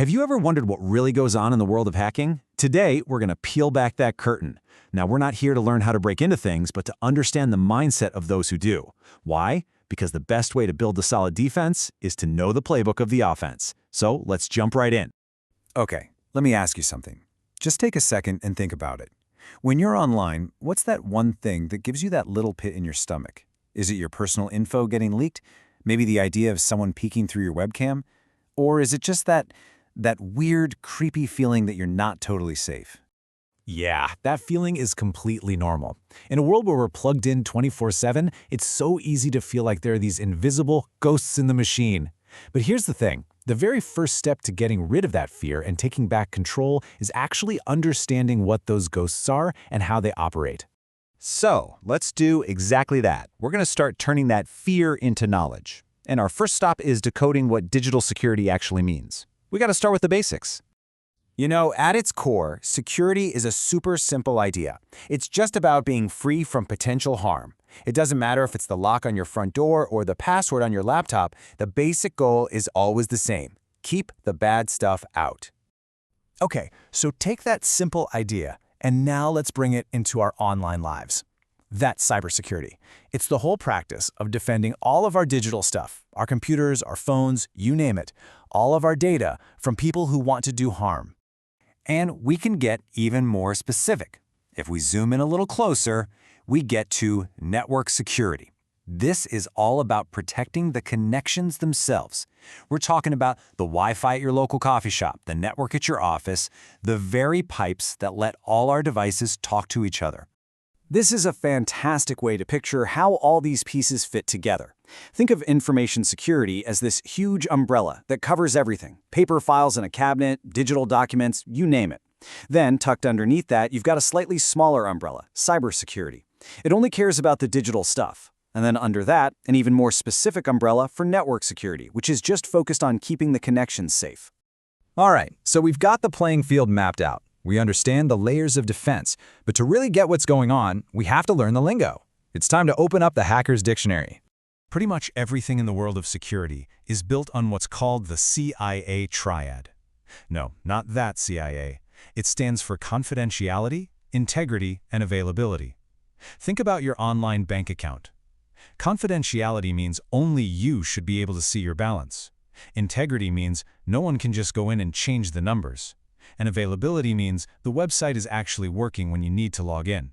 Have you ever wondered what really goes on in the world of hacking? Today, we're going to peel back that curtain. Now, we're not here to learn how to break into things, but to understand the mindset of those who do. Why? Because the best way to build a solid defense is to know the playbook of the offense. So let's jump right in. Okay, let me ask you something. Just take a second and think about it. When you're online, what's that one thing that gives you that little pit in your stomach? Is it your personal info getting leaked? Maybe the idea of someone peeking through your webcam? Or is it just that weird, creepy feeling that you're not totally safe? Yeah, that feeling is completely normal. In a world where we're plugged in 24/7, it's so easy to feel like there are these invisible ghosts in the machine. But here's the thing. The very first step to getting rid of that fear and taking back control is actually understanding what those ghosts are and how they operate. So let's do exactly that. We're going to start turning that fear into knowledge. And our first stop is decoding what digital security actually means. We got to start with the basics. You know, at its core, security is a super simple idea. It's just about being free from potential harm. It doesn't matter if it's the lock on your front door or the password on your laptop, the basic goal is always the same. Keep the bad stuff out. Okay, so take that simple idea, and now let's bring it into our online lives. That's cybersecurity. It's the whole practice of defending all of our digital stuff, our computers, our phones, you name it, all of our data from people who want to do harm. And we can get even more specific. If we zoom in a little closer, we get to network security. This is all about protecting the connections themselves. We're talking about the Wi-Fi at your local coffee shop, the network at your office, the very pipes that let all our devices talk to each other. This is a fantastic way to picture how all these pieces fit together. Think of information security as this huge umbrella that covers everything: paper files in a cabinet, digital documents, you name it. Then, tucked underneath that, you've got a slightly smaller umbrella, cybersecurity. It only cares about the digital stuff. And then under that, an even more specific umbrella for network security, which is just focused on keeping the connections safe. All right, so we've got the playing field mapped out. We understand the layers of defense, but to really get what's going on, we have to learn the lingo. It's time to open up the hacker's dictionary. Pretty much everything in the world of security is built on what's called the CIA triad. No, not that CIA. It stands for confidentiality, integrity, and availability. Think about your online bank account. Confidentiality means only you should be able to see your balance. Integrity means no one can just go in and change the numbers. And availability means the website is actually working when you need to log in.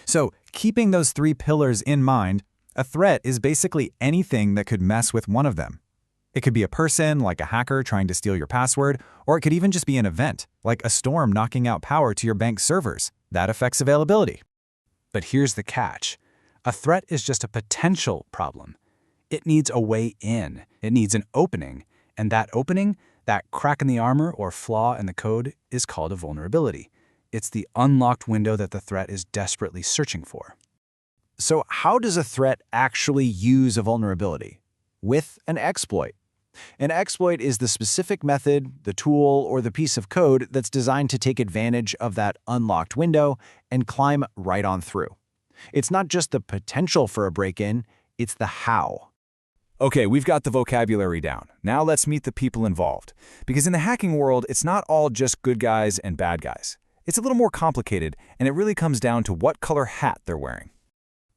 So, keeping those three pillars in mind, a threat is basically anything that could mess with one of them. It could be a person, like a hacker trying to steal your password, or it could even just be an event, like a storm knocking out power to your bank's servers. That affects availability. But here's the catch. A threat is just a potential problem. It needs a way in. It needs an opening. And that opening, that crack in the armor or flaw in the code, is called a vulnerability. It's the unlocked window that the threat is desperately searching for. So how does a threat actually use a vulnerability? With an exploit. An exploit is the specific method, the tool, or the piece of code that's designed to take advantage of that unlocked window and climb right on through. It's not just the potential for a break-in, it's the how. Okay, we've got the vocabulary down. Now let's meet the people involved. Because in the hacking world, it's not all just good guys and bad guys. It's a little more complicated, and it really comes down to what color hat they're wearing.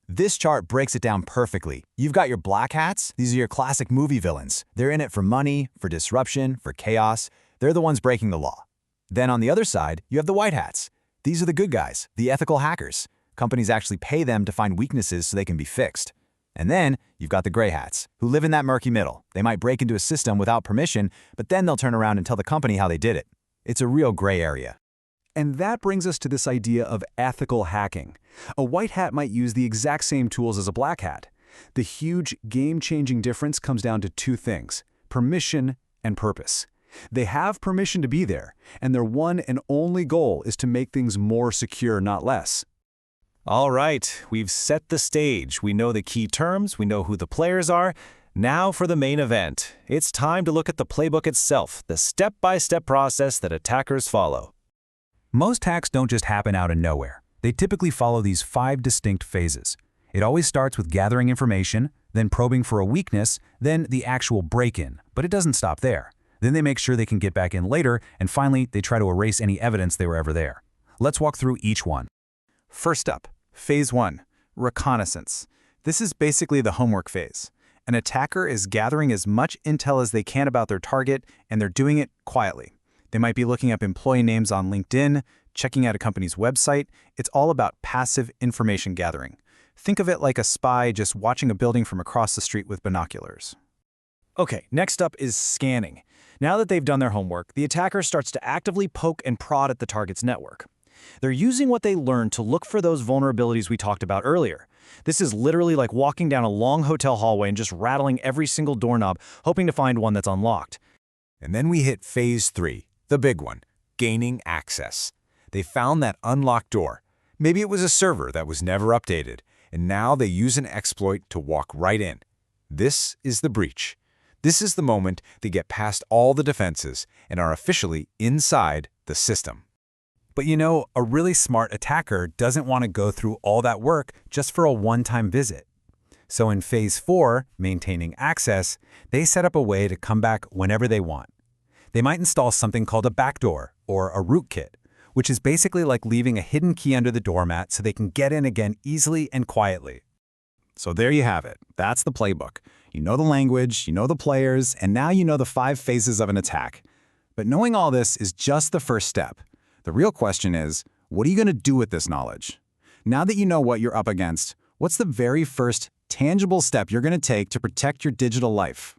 This chart breaks it down perfectly. You've got your black hats. These are your classic movie villains. They're in it for money, for disruption, for chaos. They're the ones breaking the law. Then on the other side, you have the white hats. These are the good guys, the ethical hackers. Companies actually pay them to find weaknesses so they can be fixed. And then you've got the gray hats, who live in that murky middle. They might break into a system without permission, but then they'll turn around and tell the company how they did it. It's a real gray area. And that brings us to this idea of ethical hacking. A white hat might use the exact same tools as a black hat. The huge, game-changing difference comes down to two things: permission and purpose. They have permission to be there, and their one and only goal is to make things more secure, not less. All right, we've set the stage. We know the key terms, we know who the players are. Now for the main event. It's time to look at the playbook itself, the step-by-step process that attackers follow. Most hacks don't just happen out of nowhere. They typically follow these 5 distinct phases. It always starts with gathering information, then probing for a weakness, then the actual break-in. But it doesn't stop there. Then they make sure they can get back in later, and finally, they try to erase any evidence they were ever there. Let's walk through each one. First up, Phase 1, reconnaissance. This is basically the homework phase. An attacker is gathering as much intel as they can about their target, and they're doing it quietly. They might be looking up employee names on LinkedIn, checking out a company's website. It's all about passive information gathering. Think of it like a spy just watching a building from across the street with binoculars. Okay, next up is scanning. Now that they've done their homework, the attacker starts to actively poke and prod at the target's network. They're using what they learned to look for those vulnerabilities we talked about earlier. This is literally like walking down a long hotel hallway and just rattling every single doorknob, hoping to find one that's unlocked. And then we hit Phase 3, the big one, gaining access. They found that unlocked door. Maybe it was a server that was never updated, and now they use an exploit to walk right in. This is the breach. This is the moment they get past all the defenses and are officially inside the system. But you know, a really smart attacker doesn't want to go through all that work just for a one-time visit. So in Phase 4, maintaining access, they set up a way to come back whenever they want. They might install something called a backdoor or a rootkit, which is basically like leaving a hidden key under the doormat so they can get in again easily and quietly. So there you have it. That's the playbook. You know the language, you know the players, and now you know the 5 phases of an attack. But knowing all this is just the first step. The real question is, what are you going to do with this knowledge? Now that you know what you're up against, what's the very first tangible step you're going to take to protect your digital life?